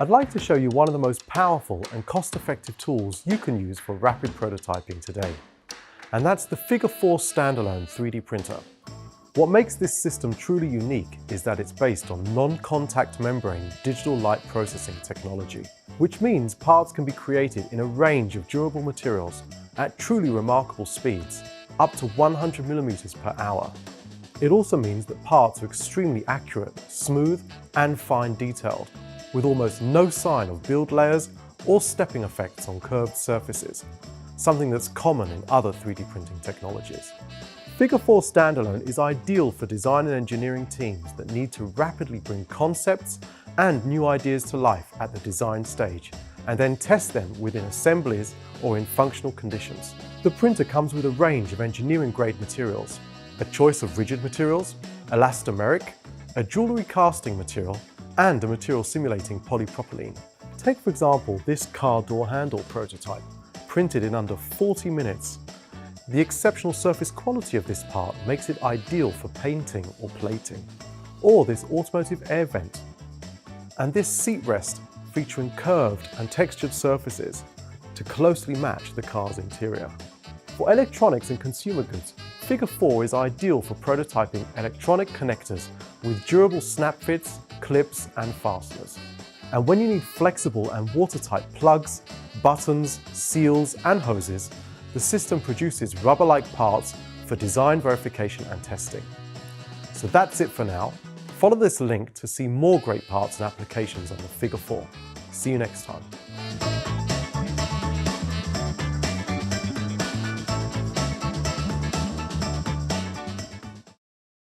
I'd like to show you one of the most powerful and cost-effective tools you can use for rapid prototyping today. And that's the Figure 4 Standalone 3D printer. What makes this system truly unique is that it's based on non-contact membrane digital light processing technology, which means parts can be created in a range of durable materials at truly remarkable speeds, up to 100 millimeters per hour. It also means that parts are extremely accurate, smooth, and fine-detailed, with almost no sign of build layers or stepping effects on curved surfaces, something that's common in other 3D printing technologies. Figure 4 Standalone is ideal for design and engineering teams that need to rapidly bring concepts and new ideas to life at the design stage, and then test them within assemblies or in functional conditions. The printer comes with a range of engineering-grade materials, a choice of rigid materials, elastomeric, a jewellery casting material, and a material simulating polypropylene. Take for example this car door handle prototype, printed in under 40 minutes. The exceptional surface quality of this part makes it ideal for painting or plating. Or this automotive air vent. And this seat rest featuring curved and textured surfaces to closely match the car's interior. For electronics and consumer goods, Figure 4 is ideal for prototyping electronic connectors with durable snap fits, clips, and fasteners. And when you need flexible and watertight plugs, buttons, seals, and hoses, the system produces rubber-like parts for design verification and testing. So that's it for now. Follow this link to see more great parts and applications on the Figure 4. See you next time.